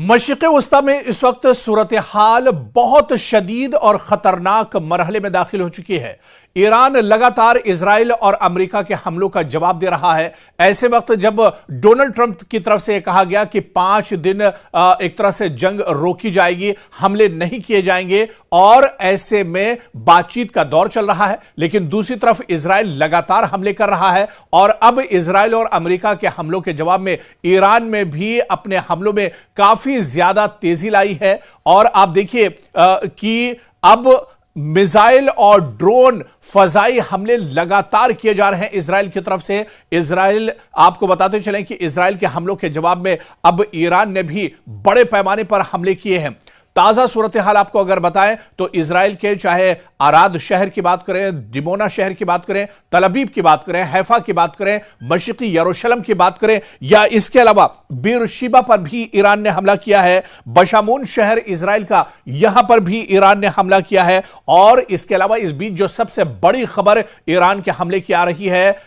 मशरिक़ वस्ता में इस वक्त सूरत हाल बहुत शदीद और खतरनाक मरहले में दाखिल हो चुकी है। ईरान लगातार इजराइल और अमेरिका के हमलों का जवाब दे रहा है। ऐसे वक्त जब डोनाल्ड ट्रंप की तरफ से कहा गया कि 5 दिन एक तरह से जंग रोकी जाएगी, हमले नहीं किए जाएंगे, और ऐसे में बातचीत का दौर चल रहा है, लेकिन दूसरी तरफ इजराइल लगातार हमले कर रहा है। और अब इजराइल और अमेरिका के हमलों के जवाब में ईरान में भी अपने हमलों में काफी ज्यादा तेजी लाई है। और आप देखिए कि अब मिसाइल और ड्रोन फजाई हमले लगातार किए जा रहे हैं इजराइल की तरफ से। इजराइल, आपको बताते चलें कि इजराइल के हमलों के जवाब में अब ईरान ने भी बड़े पैमाने पर हमले किए हैं। ताजा सूरत हाल आपको अगर बताएं तो इजराइल के चाहे आराद शहर की बात करें, डिमोना शहर की बात करें, तल अबीब की बात करें, हैफा की बात करें, मशरिकी यरूशलेम की बात करें, या इसके अलावा बीरशीबा पर भी ईरान ने हमला किया है। बशामून शहर इजराइल का, यहां पर भी ईरान ने हमला किया है। और इसके अलावा इस बीच जो सबसे बड़ी खबर ईरान के हमले की आ रही है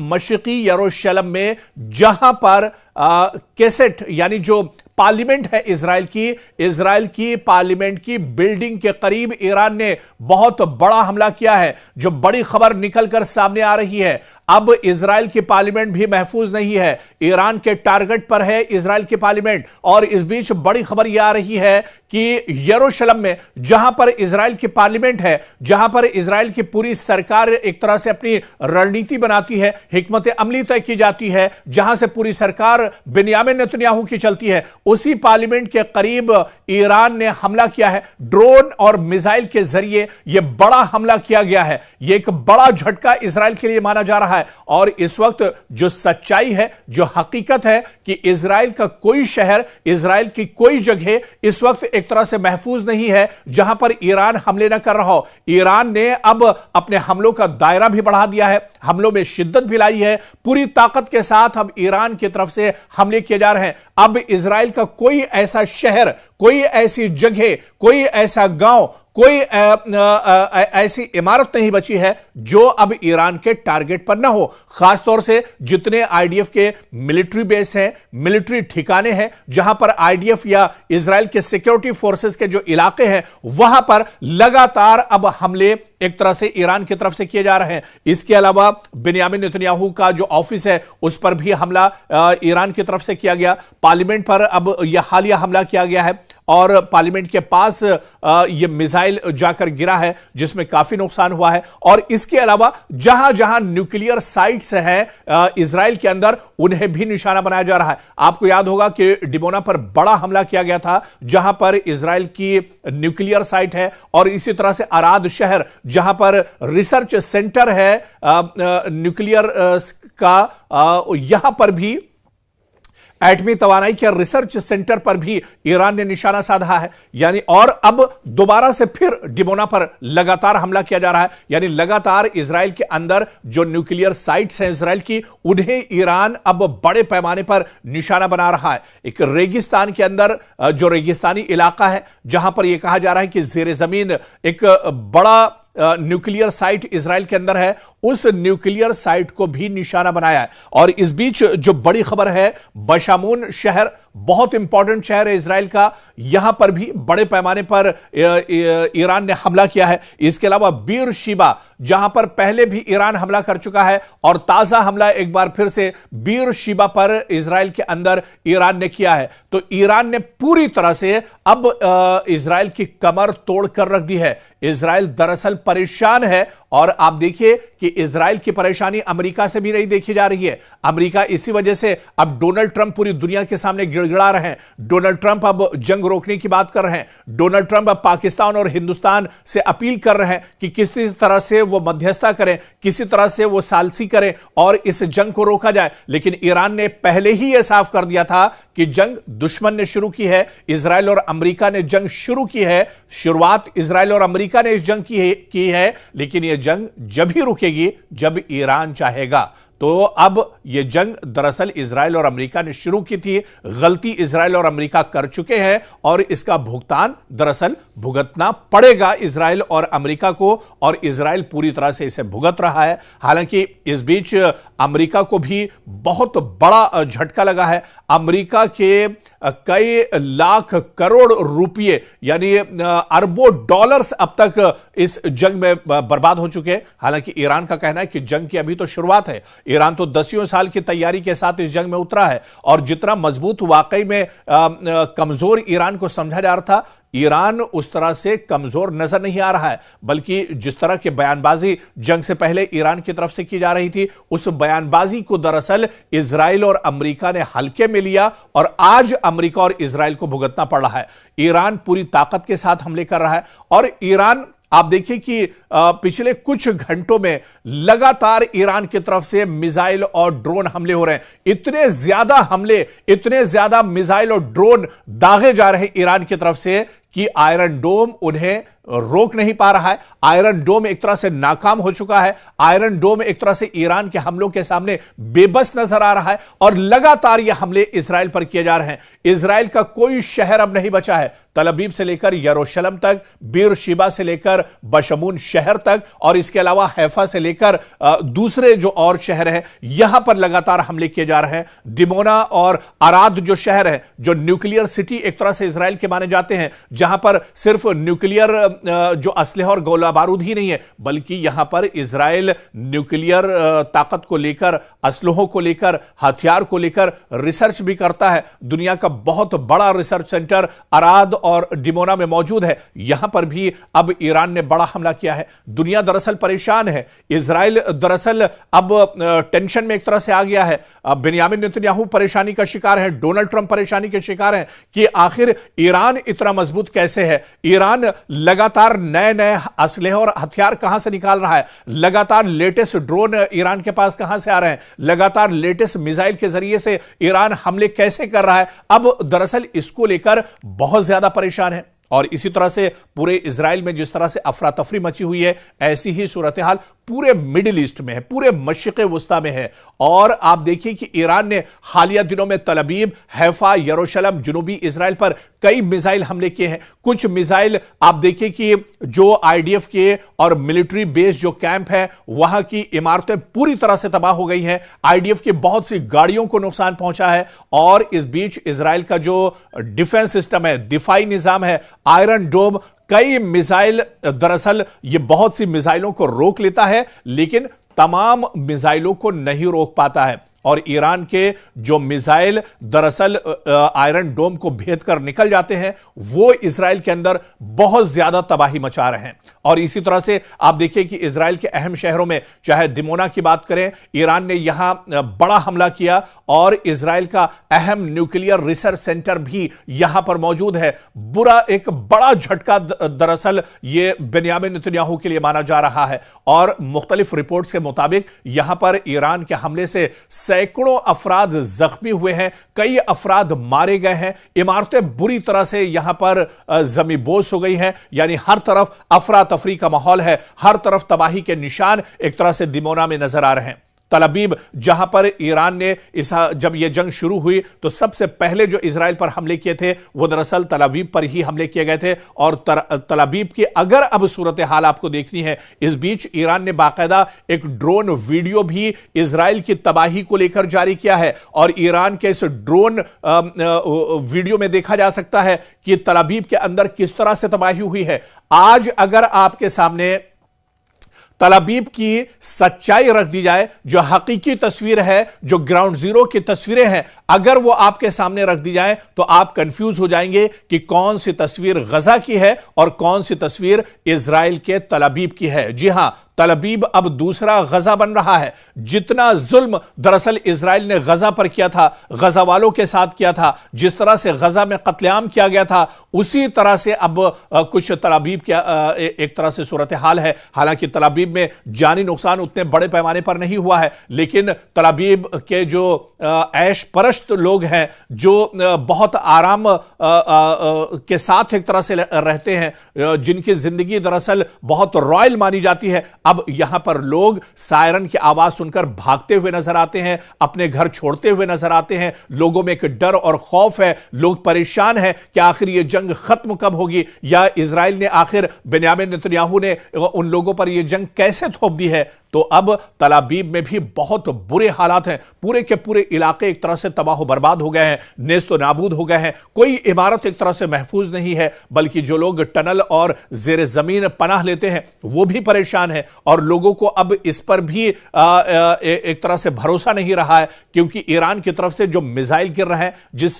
मशरिकी यरूशलेम में, जहां पर कैसेट यानी जो पार्लियामेंट है इजराइल की पार्लियामेंट की बिल्डिंग के करीब ईरान ने बहुत बड़ा हमला किया है। जो बड़ी खबर निकलकर सामने आ रही है, अब इजराइल की पार्लियामेंट भी महफूज नहीं है, ईरान के टारगेट पर है इजराइल की पार्लियामेंट। और इस बीच बड़ी खबर यह आ रही है कि यरूशलेम में, जहां पर इजराइल की पार्लियामेंट है, जहां पर इजराइल की पूरी सरकार एक तरह से अपनी रणनीति बनाती है, हिकमत अमली तय की जाती है, जहां से पूरी सरकार बेंयामिन नेतन्याहू की चलती है, उसी पार्लियामेंट के करीब ईरान ने हमला किया है। ड्रोन और मिसाइल के जरिए यह बड़ा हमला किया गया है। यह एक बड़ा झटका इजराइल के लिए माना जा रहा है। और इस वक्त जो सच्चाई है, जो हकीकत है कि इजराइल का कोई शहर, इजराइल की कोई जगह इस वक्त एक तरह से महफूज नहीं है जहां पर ईरान हमले न कर रहा हो। ईरान ने अब अपने हमलों का दायरा भी बढ़ा दिया है, हमलों में शिद्दत भी लाई है, पूरी ताकत के साथ अब ईरान की तरफ से हमले किए जा रहे हैं। अब इजराइल का कोई ऐसा शहर, कोई ऐसी जगह, कोई ऐसा गांव, कोई ऐसी इमारत नहीं बची है जो अब ईरान के टारगेट पर ना हो। खासतौर से जितने आईडीएफ के मिलिट्री बेस हैं, मिलिट्री ठिकाने हैं, जहां पर आईडीएफ या इजराइल के सिक्योरिटी फोर्सेस के जो इलाके हैं, वहां पर लगातार अब हमले एक तरह से ईरान की तरफ से किए जा रहे हैं। इसके अलावा बेंयामिन नेतन्याहू का जो ऑफिस है, उस पर भी हमला ईरान की तरफ से किया गया। पार्लियामेंट पर अब यह हालिया हमला किया गया है और पार्लियामेंट के पास यह मिसाइल जाकर गिरा है, जिसमें काफी नुकसान हुआ है। और इसके अलावा जहां जहां न्यूक्लियर साइट्स हैं इजराइल के अंदर, उन्हें भी निशाना बनाया जा रहा है। आपको याद होगा कि डिमोना पर बड़ा हमला किया गया था, जहां पर इजराइल की न्यूक्लियर साइट है। और इसी तरह से आराद शहर, जहां पर रिसर्च सेंटर है न्यूक्लियर का, यहां पर भी एटमी तवानाई के रिसर्च सेंटर पर भी ईरान ने निशाना साधा है। यानी और अब दोबारा से फिर डिमोना पर लगातार हमला किया जा रहा है। यानी लगातार इजराइल के अंदर जो न्यूक्लियर साइट्स हैं इजराइल की, उन्हें ईरान अब बड़े पैमाने पर निशाना बना रहा है। एक रेगिस्तान के अंदर जो रेगिस्तानी इलाका है, जहां पर यह कहा जा रहा है कि जेर जमीन एक बड़ा न्यूक्लियर साइट इजराइल के अंदर है, उस न्यूक्लियर साइट को भी निशाना बनाया है। और इस बीच जो बड़ी खबर है, बशामून शहर बहुत इंपॉर्टेंट शहर है इजराइल का, यहां पर भी बड़े पैमाने पर ईरान ने हमला किया है। इसके अलावा बीरशीबा, जहां पर पहले भी ईरान हमला कर चुका है, और ताजा हमला एक बार फिर से बीरशीबा पर इजराइल के अंदर ईरान ने किया है। तो ईरान ने पूरी तरह से अब इजराइल की कमर तोड़ कर रख दी है। इजराइल दरअसल परेशान है, और आप देखिए कि इजराइल की परेशानी अमेरिका से भी नहीं देखी जा रही है। अमेरिका इसी वजह से अब डोनाल्ड ट्रंप पूरी दुनिया के सामने गिड़गिड़ा रहे हैं। डोनाल्ड ट्रंप अब जंग रोकने की बात कर रहे हैं। डोनाल्ड ट्रंप अब पाकिस्तान और हिंदुस्तान से अपील कर रहे हैं कि किसी तरह से वो मध्यस्थता करें, किसी तरह से वो सालसी करें और इस जंग को रोका जाए। लेकिन ईरान ने पहले ही यह साफ कर दिया था कि जंग दुश्मन ने शुरू की है, इजराइल और अमेरिका ने जंग शुरू की है। शुरुआत इजराइल और अमेरिका ने इस जंग की है, लेकिन यह जंग जब ही रुकेगी जब ईरान चाहेगा। तो अब यह जंग दरअसल इजराइल और अमेरिका ने शुरू की थी, गलती इजराइल और अमेरिका कर चुके हैं, और इसका भुगतान दरअसल भुगतना पड़ेगा इजराइल और अमेरिका को, और इजराइल पूरी तरह से इसे भुगत रहा है। हालांकि इस बीच अमेरिका को भी बहुत बड़ा झटका लगा है। अमेरिका के कई लाख करोड़ रुपए यानी अरबों डॉलर्स अब तक इस जंग में बर्बाद हो चुके हैं। हालांकि ईरान का कहना है कि जंग की अभी तो शुरुआत है। ईरान तो दसियों साल की तैयारी के साथ इस जंग में उतरा है और जितना मजबूत वाकई में कमजोर ईरान को समझा जा रहा था, ईरान उस तरह से कमजोर नजर नहीं आ रहा है, बल्कि जिस तरह की बयानबाजी जंग से पहले ईरान की तरफ से की जा रही थी, उस बयानबाजी को दरअसल इजराइल और अमेरिका ने हल्के में लिया और आज अमेरिका और इजराइल को भुगतना पड़ रहा है। ईरान पूरी ताकत के साथ हमले कर रहा है और ईरान, आप देखिए कि पिछले कुछ घंटों में लगातार ईरान की तरफ से मिसाइल और ड्रोन हमले हो रहे हैं। इतने ज्यादा हमले, इतने ज्यादा मिसाइल और ड्रोन दागे जा रहे हैं ईरान की तरफ से कि आयरन डोम उन्हें रोक नहीं पा रहा है। आयरन डोम एक तरह से नाकाम हो चुका है। आयरन डोम एक तरह से ईरान के हमलों के सामने बेबस नजर आ रहा है और लगातार यह हमले इजराइल पर किए जा रहे हैं। इजराइल का कोई शहर अब नहीं बचा है, तल अवीव से लेकर यरूशलेम तक, बीरशिबा से लेकर बशमून शहर तक और इसके अलावा हैफा से लेकर दूसरे जो और शहर हैं, यहां पर लगातार हमले किए जा रहे हैं। डिमोना और अराद जो शहर है, जो न्यूक्लियर सिटी एक तरह से इजराइल के माने जाते हैं, जहां पर सिर्फ न्यूक्लियर जो असलहा और गोला बारूद ही नहीं है, बल्कि यहां पर इजराइल न्यूक्लियर ताकत को लेकर, असलहों को लेकर, हथियार को लेकर रिसर्च भी करता है। दुनिया का बहुत बड़ा रिसर्च सेंटर अराद और डिमोना में मौजूद है। यहां पर भी अब ईरान ने बड़ा हमला किया है। दुनिया दरअसल परेशान है। इजराइल दरअसल अब टेंशन में एक तरह से आ गया है। बेंयामिन नेतन्याहू परेशानी का शिकार है, डोनाल्ड ट्रंप परेशानी के शिकार हैं कि आखिर ईरान इतना मजबूत कैसे है। ईरान लगातार नए नए असलहे और हथियार कहां से निकाल रहा है, लगातार लेटेस्ट ड्रोन ईरान के पास कहां से आ रहे हैं, लगातार लेटेस्ट मिसाइल के जरिए से ईरान हमले कैसे कर रहा है। अब दरअसल इसको लेकर बहुत ज्यादा परेशान है और इसी तरह से पूरे इजराइल में जिस तरह से अफरा तफरी मची हुई है, ऐसी ही सूरत हाल पूरे मिडिल ईस्ट में है, पूरे मशरिक़ वुस्ता में है। और आप देखिए कि ईरान ने हालिया दिनों में तल अवीव, हैफा, यरूशलेम, जनूबी इजराइल पर कई मिसाइल हमले किए हैं। कुछ मिसाइल आप देखिए कि जो आईडीएफ के और मिलिट्री बेस जो कैंप है, वहां की इमारतें पूरी तरह से तबाह हो गई हैं। आईडीएफ की बहुत सी गाड़ियों को नुकसान पहुंचा है और इस बीच इजराइल का जो डिफेंस सिस्टम है, दिफाई निजाम है, आयरन डोम, कई मिसाइल, दरअसल ये बहुत सी मिसाइलों को रोक लेता है लेकिन तमाम मिसाइलों को नहीं रोक पाता है। और ईरान के जो मिसाइल दरअसल आयरन डोम को भेद कर निकल जाते हैं, वो इजराइल के अंदर बहुत ज्यादा तबाही मचा रहे हैं। और इसी तरह से आप देखिए कि इजराइल के अहम शहरों में, चाहे दिमोना की बात करें, ईरान ने यहां बड़ा हमला किया और इजराइल का अहम न्यूक्लियर रिसर्च सेंटर भी यहां पर मौजूद है। एक बड़ा झटका दरअसल ये बेंयामिन नेतन्याहू के लिए माना जा रहा है और मुख्तलिफ रिपोर्ट्स के मुताबिक यहां पर ईरान के हमले से सैकड़ों अफराद जख्मी हुए हैं, कई अफराद मारे गए हैं, इमारतें बुरी तरह से यहां पर जमींबोस हो गई हैं। यानी हर तरफ अफरा तफरी का माहौल है, हर तरफ तबाही के निशान एक तरह से दिमोना में नजर आ रहे हैं। तल अवीव, जहां पर ईरान ने जब यह जंग शुरू हुई तो सबसे पहले जो इजराइल पर हमले किए थे वो दरअसल तल अवीव पर ही हमले किए गए थे। और तल अवीव की अगर अब सूरत हाल आपको देखनी है, इस बीच ईरान ने बाकायदा एक ड्रोन वीडियो भी इजराइल की तबाही को लेकर जारी किया है और ईरान के इस ड्रोन वीडियो में देखा जा सकता है कि तल अवीव के अंदर किस तरह से तबाही हुई है। आज अगर आपके सामने तल अवीव की सच्चाई रख दी जाए, जो हकीकी तस्वीर है, जो ग्राउंड जीरो की तस्वीरें हैं, अगर वो आपके सामने रख दी जाए तो आप कंफ्यूज हो जाएंगे कि कौन सी तस्वीर गजा की है और कौन सी तस्वीर इजराइल के तल अवीव की है। जी हां, तल अवीव अब दूसरा गजा बन रहा है। जितना जुल्म दरअसल इजराइल ने गजा पर किया था, गजा वालों के साथ किया था, जिस तरह से गजा में कत्लेआम किया गया था, उसी तरह से अब कुछ तल अवीव की एक तरह से सूरत हाल है। हालांकि तल अवीव में जानी नुकसान उतने बड़े पैमाने पर नहीं हुआ है, लेकिन तल अवीव के जो ऐश परस्त लोग हैं, जो बहुत आराम के साथ एक तरह से रहते हैं, जिनकी जिंदगी दरअसल बहुत रॉयल मानी जाती है, अब यहां पर लोग सायरन की आवाज सुनकर भागते हुए नजर आते हैं, अपने घर छोड़ते हुए नजर आते हैं। लोगों में एक डर और खौफ है, लोग परेशान हैं कि आखिर यह जंग खत्म कब होगी, या इजराइल ने आखिर बेंयामिन नेतन्याहू ने उन लोगों पर यह जंग कैसे थोप दी है। तो अब तलाबीब में भी बहुत बुरे हालात हैं। पूरे के पूरे इलाके एक तरह से तबाह बर्बाद हो गए हैं, नेस्त नाबूद हो गए हैं। कोई इमारत एक तरह से महफूज नहीं है, बल्कि जो लोग टनल और जेर जमीन पनाह लेते हैं वो भी परेशान है। और लोगों को अब इस पर भी एक तरह से भरोसा नहीं रहा है, क्योंकि ईरान की तरफ से जो मिसाइल गिर रहे हैं, जिस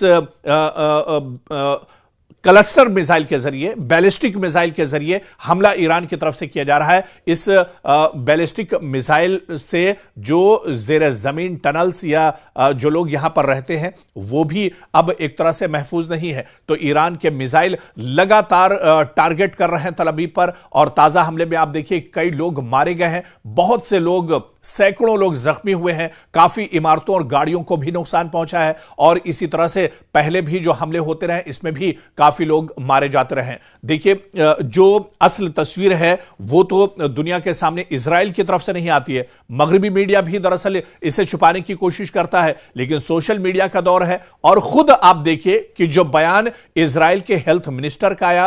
क्लस्टर मिसाइल के जरिए, बैलिस्टिक मिसाइल के जरिए हमला ईरान की तरफ से किया जा रहा है। इस बैलिस्टिक मिसाइल से जो जेर जमीन टनल्स या जो लोग यहां पर रहते हैं वो भी अब एक तरह से महफूज नहीं है। तो ईरान के मिसाइल लगातार टारगेट कर रहे हैं तल अवीव पर, और ताजा हमले में आप देखिए कई लोग मारे गए हैं, बहुत से लोग, सैकड़ों लोग जख्मी हुए हैं, काफी इमारतों और गाड़ियों को भी नुकसान पहुंचा है। और इसी तरह से पहले भी जो हमले होते रहे इसमें भी काफी लोग मारे जाते रहे। देखिए, जो असल तस्वीर है वो तो दुनिया के सामने इजराइल की तरफ से नहीं आती है। मगरबी मीडिया भी दरअसल इसे छुपाने की कोशिश करता है, लेकिन सोशल मीडिया का दौर है। और खुद आप देखिए कि जो बयान इजराइल के हेल्थ मिनिस्टर का आया,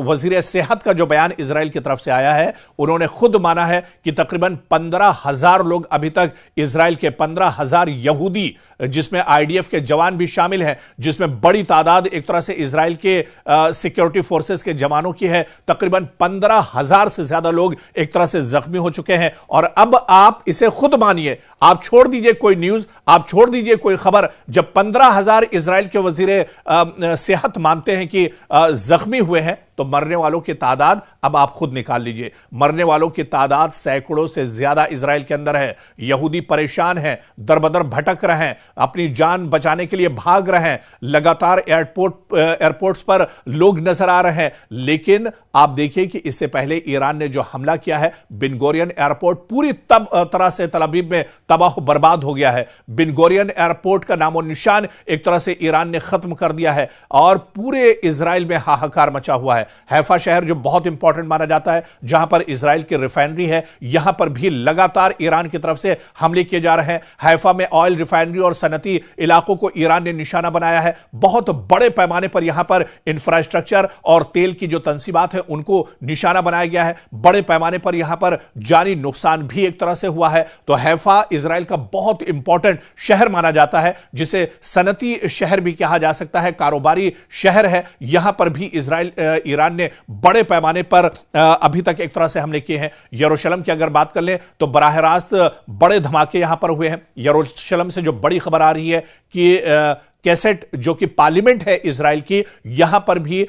वजीर सेहत का जो बयान इजराइल की तरफ से आया है, उन्होंने खुद माना है कि तकरीबन 15,000 लोग अभी तक, इजराइल के 15,000 यहूदी, जिसमें आईडीएफ के जवान भी शामिल हैं, जिसमें बड़ी तादाद एक तरह से इजराइल के सिक्योरिटी फोर्सेस के जवानों की है, तकरीबन 15,000 से ज्यादा लोग एक तरह से जख्मी हो चुके हैं। और अब आप इसे खुद मानिए, आप छोड़ दीजिए कोई न्यूज, आप छोड़ दीजिए कोई खबर, जब 15,000 इजराइल के वजीर सेहत मानते हैं कि जख्मी हुए हैं, तो मरने वालों की तादाद अब आप खुद निकाल लीजिए। मरने वालों की तादाद सैकड़ों से ज्यादा इजराइल के अंदर है। यहूदी परेशान हैं, दरबदर भटक रहे हैं, अपनी जान बचाने के लिए भाग रहे हैं। लगातार एयरपोर्ट्स पर लोग नजर आ रहे हैं। लेकिन आप देखिए कि इससे पहले ईरान ने जो हमला किया है, बिन गोरियन एयरपोर्ट पूरी तरह से तल अवीव में तबाह बर्बाद हो गया है। बिन गोरियन एयरपोर्ट का नामो निशान एक तरह से ईरान ने खत्म कर दिया है, और पूरे इजराइल में हाहाकार मचा हुआ है। हैफा शहर जो बहुत इंपॉर्टेंट माना जाता है, जहां पर इजराइल की रिफाइनरी है, यहां पर भी लगातार ईरान की तरफ से हमले किए जा रहे हैं। हैफा में ऑयल रिफाइनरी और सनती इलाकों को ईरान ने निशाना बनाया है। बहुत बड़े पैमाने पर यहां पर इंफ्रास्ट्रक्चर और तेल की जो तंसीबात है उनको निशाना बनाया गया है। बड़े पैमाने पर यहां पर जानी नुकसान भी एक तरह से हुआ है। तो हैफा इजराइल का बहुत इंपॉर्टेंट शहर माना जाता है, जिसे सनती शहर भी कहा जा सकता है, कारोबारी शहर है। यहां पर भी ईरान ने बड़े पैमाने पर अभी तक एक तरह से हमले किए हैं। यरूशलेम की अगर बात कर लें तो बराह रास्त बड़े धमाके यहां पर हुए हैं। यरूशलेम से जो बड़ी खबर आ रही है कि कैसेट, जो कि पार्लियामेंट है इजराइल की, यहां पर भी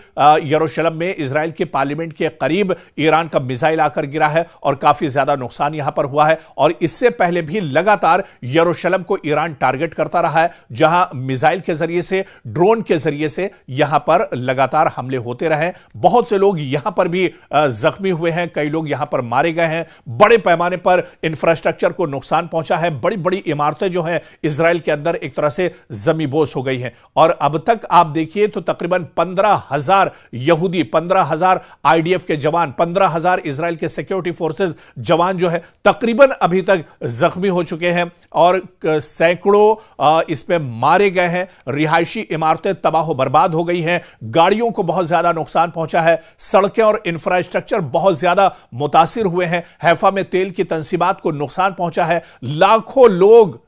यरूशलेम में इजराइल के पार्लियामेंट के करीब ईरान का मिसाइल आकर गिरा है और काफी ज्यादा नुकसान यहां पर हुआ है। और इससे पहले भी लगातार यरूशलेम को ईरान टारगेट करता रहा है, जहां मिसाइल के जरिए से, ड्रोन के जरिए से यहां पर लगातार हमले होते रहे। बहुत से लोग यहां पर भी जख्मी हुए हैं, कई लोग यहां पर मारे गए हैं। बड़े पैमाने पर इंफ्रास्ट्रक्चर को नुकसान पहुंचा है। बड़ी बड़ी इमारतें जो हैं इजराइल के अंदर एक तरह से जमीबोस हो गई है। और अब तक आप देखिए तो तकरीबन 15,000 यहूदी, 15,000 आईडीएफ के जवान, 15,000 इजराइल के सिक्योरिटी फोर्सेस जवान जो है तकरीबन अभी तक जख्मी हो चुके हैं, और सैकड़ों इसमें मारे गए हैं। रिहायशी इमारतें तबाह बर्बाद हो गई हैं, गाड़ियों को बहुत ज्यादा नुकसान पहुंचा है, सड़कें और इंफ्रास्ट्रक्चर बहुत ज्यादा मुतासिर हुए हैं। हैफा में तेल की तंसीबात को नुकसान पहुंचा है। लाखों लोग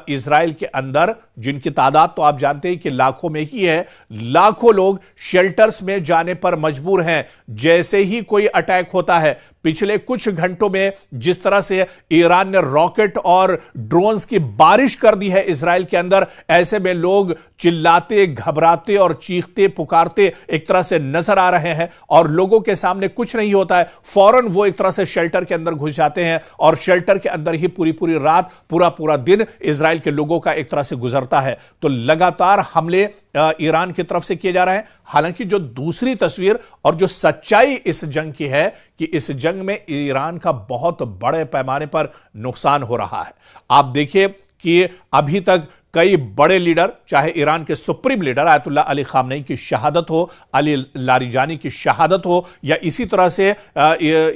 इजराइल के अंदर, जिनकी तादाद तो आप जानते हैं कि लाखों में ही है, लाखों लोग शेल्टर्स में जाने पर मजबूर हैं। जैसे ही कोई अटैक होता है, पिछले कुछ घंटों में जिस तरह से ईरान ने रॉकेट और ड्रोन्स की बारिश कर दी है इजराइल के अंदर, ऐसे में लोग चिल्लाते, घबराते और चीखते पुकारते एक तरह से नजर आ रहे हैं। और लोगों के सामने कुछ नहीं होता है, फौरन वो एक तरह से शेल्टर के अंदर घुस जाते हैं, और शेल्टर के अंदर ही पूरी पूरी रात, पूरा पूरा दिन इजराइल के लोगों का एक तरह से गुजरता है। तो लगातार हमले ईरान की तरफ से किए जा रहे हैं। हालांकि जो दूसरी तस्वीर और जो सच्चाई इस जंग की है कि इस जंग में ईरान का बहुत बड़े पैमाने पर नुकसान हो रहा है। आप देखिए कि अभी तक कई बड़े लीडर, चाहे ईरान के supreme leader Ayatollah Ali Khamenei की शहादत हो, अली लारिजानी की शहादत हो, या इसी तरह से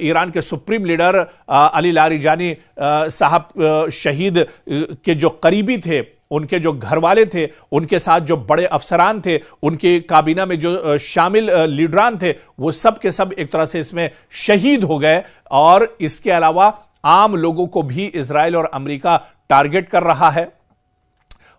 ईरान के सुप्रीम लीडर अली लारिजानी साहब शहीद के जो करीबी थे, उनके जो घर वाले थे, उनके साथ जो बड़े अफसरान थे, उनकी काबीना में जो शामिल लीडरान थे, वो सब के सब एक तरह से इसमें शहीद हो गए। और इसके अलावा आम लोगों को भी इजराइल और अमेरिका टारगेट कर रहा है।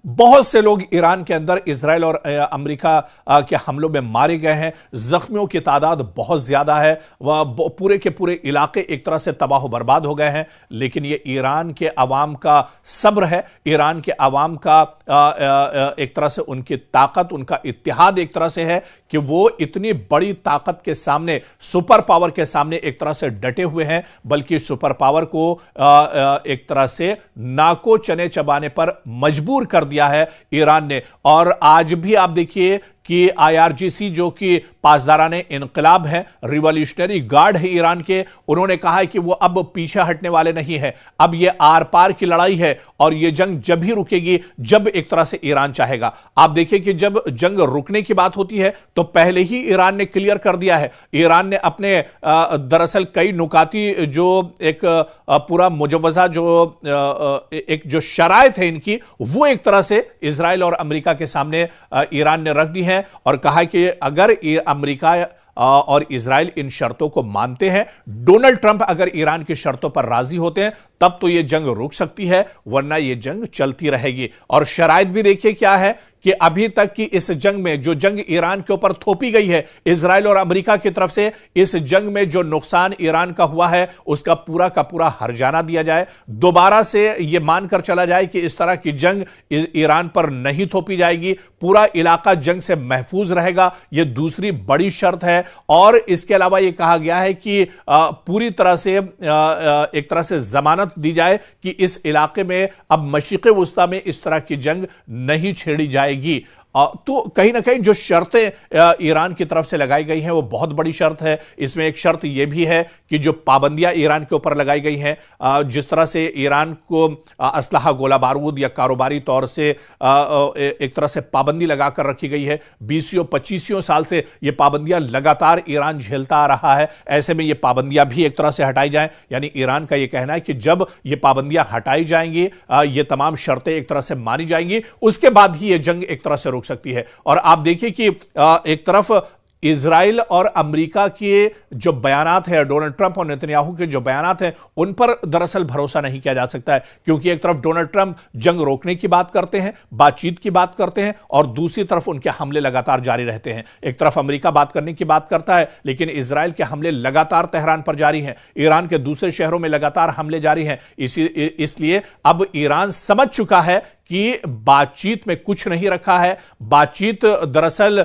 बहुत से लोग ईरान के अंदर इजराइल और अमेरिका के हमलों में मारे गए हैं। जख्मियों की तादाद बहुत ज्यादा है। वह पूरे के पूरे इलाके एक तरह से तबाह बर्बाद हो गए हैं। लेकिन यह ईरान के अवाम का सब्र है, ईरान के अवाम का एक तरह से उनकी ताकत, उनका इत्तेहाद एक तरह से है कि वो इतनी बड़ी ताकत के सामने, सुपर पावर के सामने एक तरह से डटे हुए हैं। बल्कि सुपर पावर को एक तरह से नाको चने चबाने पर मजबूर कर दिया है ईरान ने। और आज भी आप देखिए कि आईआरजीसी, जो कि पासदाराने इनकलाब है, रिवॉल्यूशनरी गार्ड है ईरान के, उन्होंने कहा है कि वो अब पीछे हटने वाले नहीं है। अब ये आर पार की लड़ाई है और ये जंग जब ही रुकेगी जब एक तरह से ईरान चाहेगा। आप देखिए कि जब जंग रुकने की बात होती है तो पहले ही ईरान ने क्लियर कर दिया है। ईरान ने अपने दरअसल कई नुकाती जो एक पूरा मुजवजा जो शराइत है इनकी, वो एक तरह से इजराइल और अमेरिका के सामने ईरान ने रख दी है और कहा कि अगर अमेरिका और इजराइल इन शर्तों को मानते हैं, डोनाल्ड ट्रंप अगर ईरान की शर्तों पर राजी होते हैं, तब तो यह जंग रुक सकती है, वरना यह जंग चलती रहेगी। और शराइत भी देखिए क्या है कि अभी तक की इस जंग में, जो जंग ईरान के ऊपर थोपी गई है इजराइल और अमेरिका की तरफ से, इस जंग में जो नुकसान ईरान का हुआ है उसका पूरा का पूरा हर्जाना दिया जाए। दोबारा से यह मानकर चला जाए कि इस तरह की जंग ईरान पर नहीं थोपी जाएगी, पूरा इलाका जंग से महफूज रहेगा। यह दूसरी बड़ी शर्त है। और इसके अलावा यह कहा गया है कि पूरी तरह से एक तरह से जमानत दी जाए कि इस इलाके में अब मशरिक़ वुस्ता में इस तरह की जंग नहीं छेड़ी जाएगी। तो कहीं ना कहीं जो शर्तें ईरान की तरफ से लगाई गई हैं वो बहुत बड़ी शर्त है। इसमें एक शर्त यह भी है कि जो पाबंदियां ईरान के ऊपर लगाई गई हैं, जिस तरह से ईरान को असलहा, गोला बारूद या कारोबारी तौर से एक तरह से पाबंदी लगाकर रखी गई है, 20-25 साल से ये पाबंदियां लगातार ईरान झेलता आ रहा है। ऐसे में ये पाबंदियां भी एक तरह से हटाई जाएं। यानी ईरान का ये कहना है कि जब ये पाबंदियां हटाई जाएंगी, ये तमाम शर्तें एक तरह से मानी जाएंगी, उसके बाद ही ये जंग एक तरह से रुक सकती है। और आप देखिए कि एक तरफ इजराइल और अमेरिका के जो बयानात हैं, डोनाल्ड ट्रंप और नेतन्याहू के जो बयानात हैं, उन पर दरअसल भरोसा नहीं किया जा सकता है। क्योंकि एक तरफ डोनाल्ड ट्रंप जंग रोकने की बात करते हैं, बातचीत की बात करते हैं, और दूसरी तरफ उनके हमले लगातार जारी रहते हैं। एक तरफ अमेरिका बात करने की बात करता है, लेकिन इजराइल के हमले लगातार तेहरान पर जारी हैं, ईरान के दूसरे शहरों में लगातार हमले जारी हैं। इसलिए अब ईरान समझ चुका है कि बातचीत में कुछ नहीं रखा है। बातचीत दरअसल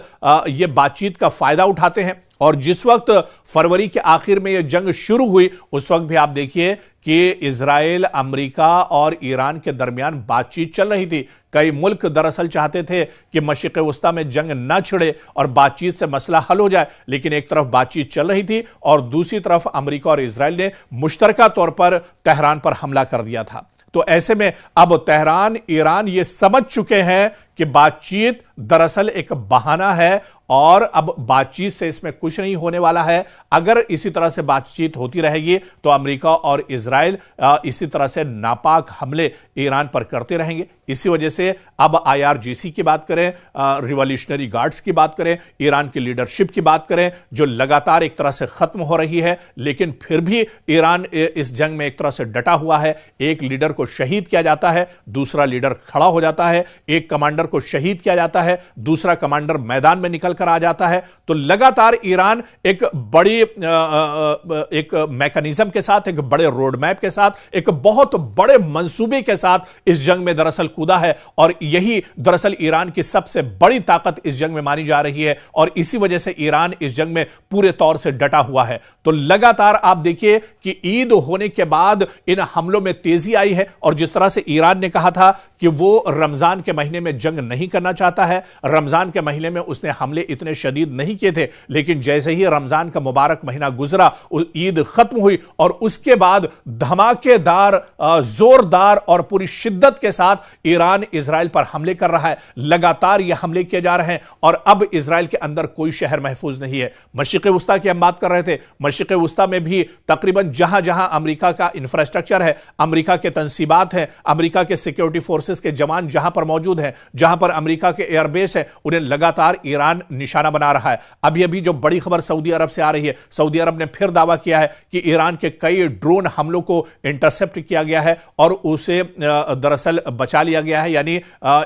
ये बातचीत का फायदा उठाते हैं। और जिस वक्त फरवरी के आखिर में यह जंग शुरू हुई, उस वक्त भी आप देखिए कि इजराइल, अमेरिका और ईरान के दरमियान बातचीत चल रही थी। कई मुल्क दरअसल चाहते थे कि मशरिक़ वुस्ता में जंग न छिड़े और बातचीत से मसला हल हो जाए, लेकिन एक तरफ बातचीत चल रही थी और दूसरी तरफ अमेरिका और इजराइल ने मुश्तरका तौर पर तेहरान पर हमला कर दिया था। तो ऐसे में अब तेहरान, ईरान ये समझ चुके हैं कि बातचीत दरअसल एक बहाना है और अब बातचीत से इसमें कुछ नहीं होने वाला है। अगर इसी तरह से बातचीत होती रहेगी तो अमेरिका और इजराइल इसी तरह से नापाक हमले ईरान पर करते रहेंगे। इसी वजह से अब आईआरजीसी की बात करें, रिवॉल्यूशनरी गार्ड्स की बात करें, ईरान की लीडरशिप की बात करें, जो लगातार एक तरह से खत्म हो रही है, लेकिन फिर भी ईरान इस जंग में एक तरह से डटा हुआ है। एक लीडर को शहीद किया जाता है, दूसरा लीडर खड़ा हो जाता है, एक कमांडर को शहीद किया जाता है, दूसरा कमांडर मैदान में निकल कर आ जाता है। तो लगातार ईरान एक बड़ी एक मैकेनिज्म के साथ, एक बड़े रोड मैप के साथ, एक बहुत बड़े मंसूबे के साथ इस जंग में दरअसल कूदा है। और यही दरअसल ईरान की सबसे बड़ी ताकत इस जंग में मानी जा रही है और इसी वजह से ईरान इस जंग में पूरे तौर से डटा हुआ है। तो लगातार आप देखिए कि ईद होने के बाद इन हमलों में तेजी आई है। और जिस तरह से ईरान ने कहा था कि वो रमजान के महीने में जंग नहीं करना चाहता है, रमजान के महीने में उसने हमले इतने शदीद नहीं किए थे, लेकिन जैसे ही रमजान का मुबारक महीना गुजरा, ईद खत्म हुई और उसके बाद धमाकेदार, जोरदार और पूरी शिद्दत के साथ ईरान इजराइल पर हमले कर रहा है। लगातार यह हमले किए जा रहे हैं और अब इजराइल के अंदर कोई शहर महफूज नहीं है। मशरिक़ वुस्ता की हम बात कर रहे थे, मशरिक़ वुस्ता में भी तकरीबन जहां जहां अमेरिका का इंफ्रास्ट्रक्चर है, अमेरिका के तंसीबात हैं, अमेरिका के सिक्योरिटी फोर्सेस फोर्सेस के जवान जहां पर मौजूद हैं, जहां पर अमेरिका के एयरबेस है, उन्हें लगातार ईरान निशाना बना रहा है। अभी अभी जो बड़ी खबर सऊदी अरब से आ रही है, सऊदी अरब ने फिर दावा किया है कि ईरान के कई ड्रोन हमलों को इंटरसेप्ट किया गया है और उसे दरअसल बचा लिया गया है, यानी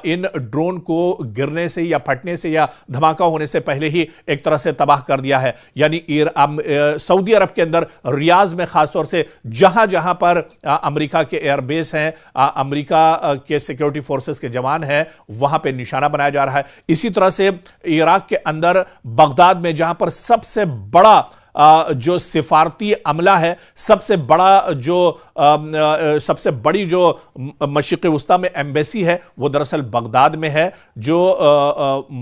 इन ड्रोन को गिरने से या फटने से या धमाका होने से पहले ही एक तरह से तबाह कर दिया है। यानी सऊदी अरब के अंदर रियाद में खासतौर से जहां जहां पर अमेरिका के एयरबेस हैं, अमेरिका के सिक्योरिटी फोर्सेस के जवान हैं, वहां पे निशाना बनाया जा रहा है। इसी तरह से इराक के अंदर बगदाद में जहां पर सबसे बड़ा जो सिफारती अमला है, सबसे बड़ी जो मशरिक़ वस्ता में एम्बेसी है, वो दरअसल बगदाद में है। जो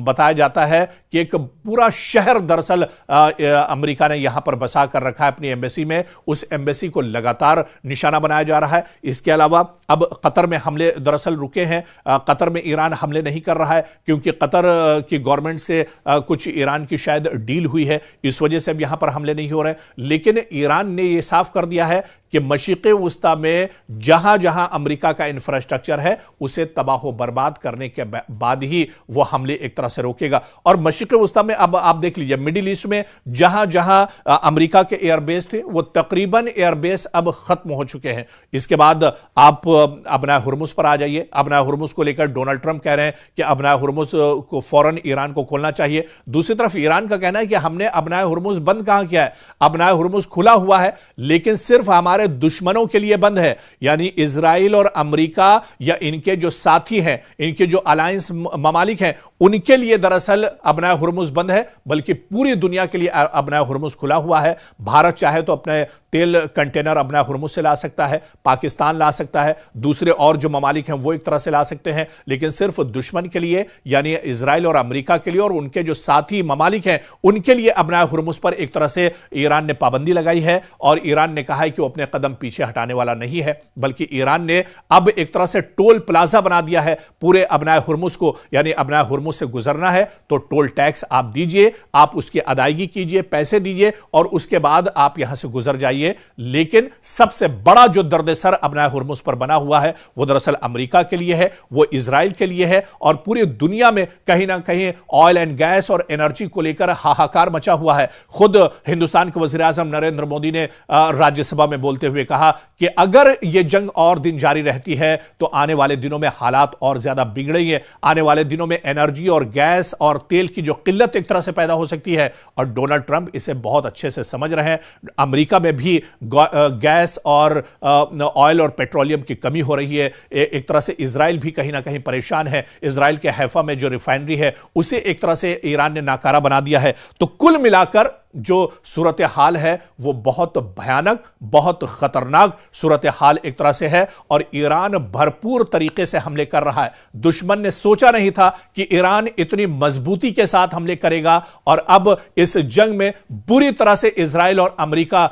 बताया जाता है कि एक पूरा शहर दरअसल अमेरिका ने यहां पर बसा कर रखा है अपनी एम्बेसी में। उस एम्बेसी को लगातार निशाना बनाया जा रहा है। इसके अलावा अब कतर में हमले दरअसल रुके हैं। कतर में ईरान हमले नहीं कर रहा है क्योंकि कतर की गवर्नमेंट से कुछ ईरान की शायद डील हुई है, इस वजह से अब यहां पर हमले नहीं हो रहे। लेकिन ईरान ने यह साफ कर दिया है कि मशरिक़ वस्ता में जहां जहां अमेरिका का इंफ्रास्ट्रक्चर है, उसे तबाह बर्बाद करने के बाद ही वह हमले एक तरह से रोकेगा। और मशरिक़ वस्ता में अब आप देख लीजिए, मिडिल ईस्ट में जहां जहां अमेरिका के एयरबेस थे, वो तकरीबन एयरबेस अब खत्म हो चुके हैं। इसके बाद आप अबना हुर्मुज़ पर आ जाइए। अबना हुर्मुज़ को लेकर डोनाल्ड ट्रंप कह रहे हैं कि अबना हुर्मुज़ को फौरन ईरान को खोलना चाहिए। दूसरी तरफ ईरान का कहना है कि हमने अबना हुर्मुज़ बंद कहां किया है, अबना हुर्मुज़ खुला हुआ है, लेकिन सिर्फ हमारे दुश्मनों के लिए बंद है। यानी इजराइल और अमेरिका या इनके जो साथी हैं, इनके जो अलायंस ममालिक हैं, उनके लिए दरअसल अबना हुर्मुज़ बंद है, बल्कि पूरी दुनिया के लिए अबना हुर्मुज़ खुला हुआ है। भारत चाहे तो अपने तेल कंटेनर अबना हुर्मुज़ से ला सकता है, पाकिस्तान ला सकता है, दूसरे और जो ममालिक हैं वो एक तरह से ला सकते हैं, लेकिन सिर्फ दुश्मन के लिए यानी इजराइल और अमेरिका के लिए और उनके जो साथी ममालिक हैं, उनके लिए अबना हुर्मुज़ पर एक तरह से ईरान ने पाबंदी लगाई है। और ईरान ने कहा है कि वो अपने कदम पीछे हटाने वाला नहीं है, बल्कि ईरान ने अब एक तरह से टोल प्लाजा बना दिया है पूरे अबना हुर्मुज़ को। यानी अबना हुर्मुज़ से गुजरना है तो टोल टैक्स आप दीजिए, आप उसकी अदायगी कीजिए, पैसे दीजिए और उसके बाद आप यहां से गुजर जाइए। लेकिन सबसे बड़ा जो दर्द-ए-सर अबना हुर्मुज़ पर बना हुआ है, वो दरअसल अमेरिका के लिए है, वो इजराइल के लिए है और पूरी दुनिया में कहीं ना कहीं ऑयल एंड गैस और एनर्जी को लेकर हाहाकार मचा हुआ है। खुद हिंदुस्तान के वज़ीर आज़म नरेंद्र मोदी ने राज्यसभा में बोलते हुए कहा कि अगर यह जंग और दिन जारी रहती है तो आने वाले दिनों में हालात और ज्यादा बिगड़ेंगे। आने वाले दिनों में एनर्जी और गैस और तेल की जो किल्लत एक तरह से पैदा हो सकती है और डोनाल्ड ट्रंप इसे बहुत अच्छे से समझ रहे हैं। अमेरिका में भी गैस और ऑयल और पेट्रोलियम की कमी हो रही है। एक तरह से इजराइल भी कहीं ना कहीं परेशान है। इजराइल के हैफा में जो रिफाइनरी है उसे एक तरह से ईरान ने नाकारा बना दिया है। तो कुल मिलाकर जो सूरत हाल है वो बहुत भयानक, बहुत खतरनाक सूरत हाल एक तरह से है और ईरान भरपूर तरीके से हमले कर रहा है। दुश्मन ने सोचा नहीं था कि ईरान इतनी मजबूती के साथ हमले करेगा और अब इस जंग में बुरी तरह से इजराइल और अमेरिका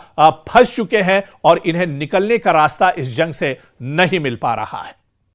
फंस चुके हैं और इन्हें निकलने का रास्ता इस जंग से नहीं मिल पा रहा है।